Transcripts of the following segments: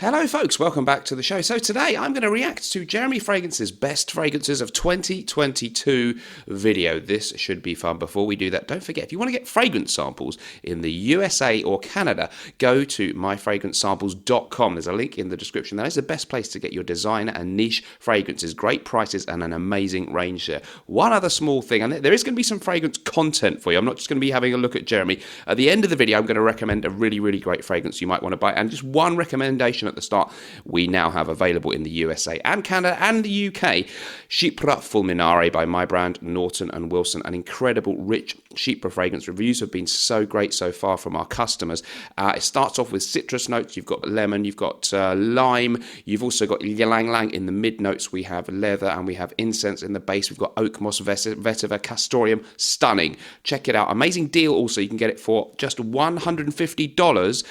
Hello folks, welcome back to the show. So today I'm going to react to Jeremy Fragrance's Best Fragrances of 2022 video. This should be fun. Before we do that, don't forget, if you want to get fragrance samples in the USA or Canada, go to myfragrancesamples.com. There's a link in the description. That is the best place to get your designer and niche fragrances, great prices and an amazing range there. One other small thing, and there is going to be some fragrance content for you. I'm not just going to be having a look at Jeremy. At the end of the video, I'm going to recommend a really, really great fragrance you might want to buy. And just one recommendation at the start, we now have available in the USA and Canada and the UK, Chypre Fulminare by my brand Naughton and Wilson. An incredible, rich Chypre fragrance. Reviews have been so great so far from our customers. It starts off with citrus notes. You've got lemon, you've got lime, you've also got ylang ylang in the mid notes. We have leather and we have incense in the base. We've got oak moss, vetiver, castoreum. Stunning. Check it out. Amazing deal also. You can get it for just $150.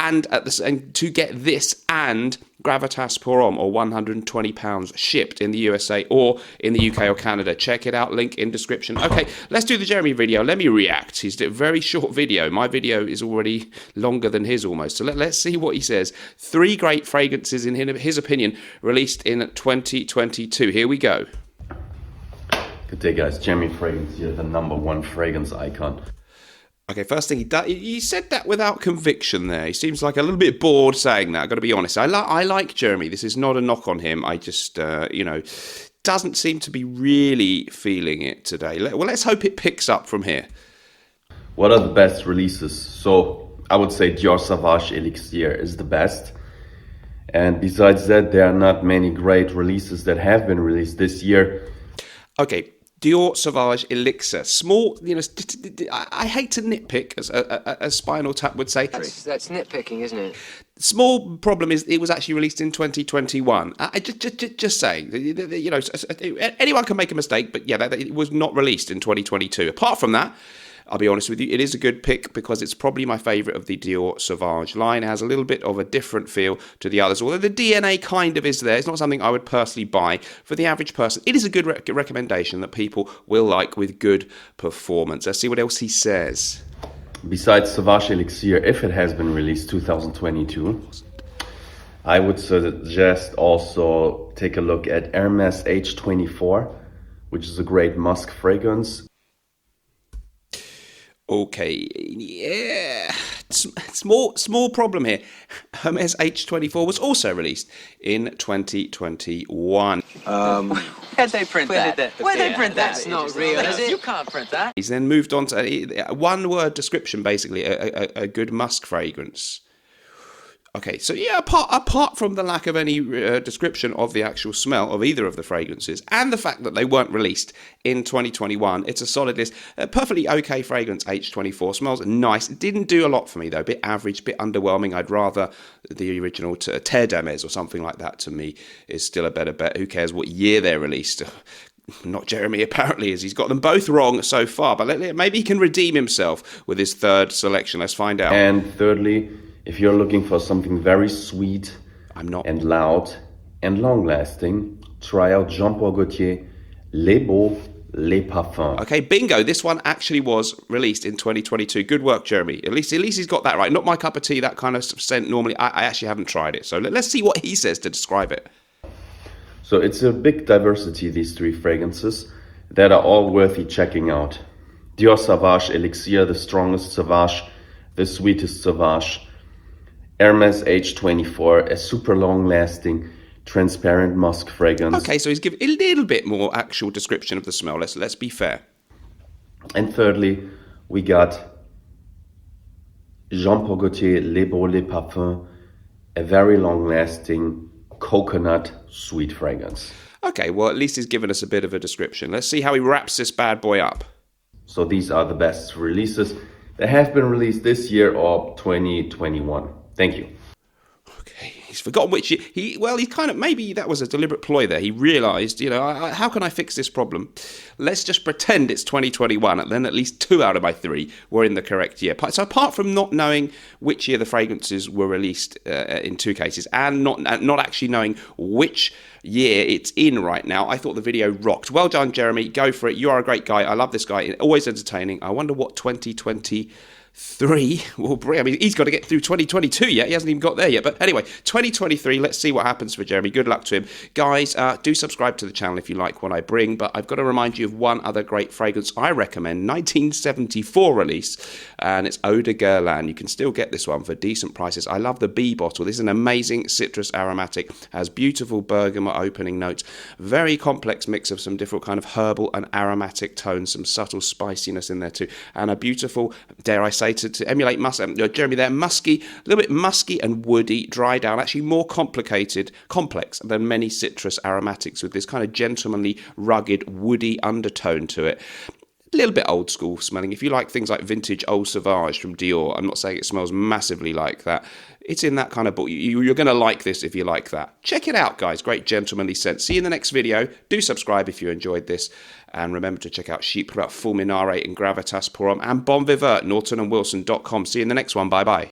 And to get this and Gravitas Pour Homme, or £120 shipped in the USA or in the UK or Canada. Check it out, link in description. Okay, let's do the Jeremy video. Let me react. He's a very short video. My video is already longer than his almost. So let's see what he says. 3 great fragrances in his opinion released in 2022. Here we go. Good day guys, Jeremy Fragrance here, the #1 fragrance icon. Okay, first thing he said that without conviction there. He seems like a little bit bored saying that, I've got to be honest. I like Jeremy. This is not a knock on him. I just, doesn't seem to be really feeling it today. Well, let's hope it picks up from here. What are the best releases? So, I would say Dior Sauvage Elixir is the best. And besides that, there are not many great releases that have been released this year. Okay. Dior Sauvage Elixir. Small, I hate to nitpick, as Spinal Tap would say. That's nitpicking, isn't it? Small problem is it was actually released in 2021. Just saying, anyone can make a mistake, but yeah, it was not released in 2022. Apart from that, I'll be honest with you, it is a good pick because it's probably my favourite of the Dior Sauvage line. It has a little bit of a different feel to the others, although the DNA kind of is there. It's not something I would personally buy. For the average person, it is a good recommendation that people will like with good performance. Let's see what else he says. Besides Sauvage Elixir, if it has been released 2022, I would suggest also take a look at Hermes H24, which is a great musk fragrance. Okay, yeah, small problem here. Hermes H24 was also released in 2021. Where'd they print that? Where'd they print that? That's not real, is it? You can't print that. He's then moved on to one-word description, basically, a good musk fragrance. Okay, so yeah, apart from the lack of any description of the actual smell of either of the fragrances and the fact that they weren't released in 2021, it's a solid list. Perfectly okay fragrance, H24. Smells nice. It didn't do a lot for me, though. A bit average, a bit underwhelming. I'd rather the original Terre d'Hermes or something like that, to me, is still a better bet. Who cares what year they're released? Not Jeremy, apparently, as he's got them both wrong so far. But maybe he can redeem himself with his third selection. Let's find out. And thirdly, if you're looking for something very sweet and loud and long-lasting, try out Jean-Paul Gaultier Les Beaux Les Parfums. Okay, bingo. This one actually was released in 2022. Good work, Jeremy. At least he's got that right. Not my cup of tea, that kind of scent normally. I actually haven't tried it. So let's see what he says to describe it. So it's a big diversity, these 3 fragrances, that are all worthy checking out. Dior Sauvage Elixir, the strongest Sauvage, the sweetest Sauvage. Hermes H24, a super long-lasting, transparent musk fragrance. Okay, so he's giving a little bit more actual description of the smell. Let's be fair. And thirdly, we got Jean-Paul Gaultier Les Beaux Les Parfums, a very long-lasting coconut sweet fragrance. Okay, well, at least he's given us a bit of a description. Let's see how he wraps this bad boy up. So these are the best releases that have been released this year or 2021. Thank you. Okay, he's forgotten which year. He kind of, maybe that was a deliberate ploy there. He realised, how can I fix this problem? Let's just pretend it's 2021, and then at least 2 out of my 3 were in the correct year. So apart from not knowing which year the fragrances were released in 2 cases, and not actually knowing which year it's in right now, I thought the video rocked. Well done, Jeremy. Go for it. You are a great guy. I love this guy. Always entertaining. I wonder what 2020 will bring. I mean, he's got to get through 2022 yet. He hasn't even got there yet. But anyway, 2023, let's see what happens for Jeremy. Good luck to him. Guys, do subscribe to the channel if you like what I bring. But I've got to remind you of one other great fragrance I recommend, 1974 release, and it's Eau de Guerlain. You can still get this one for decent prices. I love the B bottle. This is an amazing citrus aromatic, has beautiful bergamot opening notes, very complex mix of some different kind of herbal and aromatic tones, some subtle spiciness in there too, and a beautiful, dare I say, to emulate Jeremy there, musky, a little bit musky and woody, dry down, actually more complex than many citrus aromatics, with this kind of gentlemanly, rugged, woody undertone to it. A little bit old school smelling. If you like things like vintage Old Sauvage from Dior, I'm not saying it smells massively like that. It's in that kind of book. You're going to like this if you like that. Check it out, guys. Great gentlemanly scent. See you in the next video. Do subscribe if you enjoyed this. And remember to check out Chic Fulminare and Gravitas Pour Homme and Bon Vivant, NaughtonandWilson.com. See you in the next one. Bye-bye.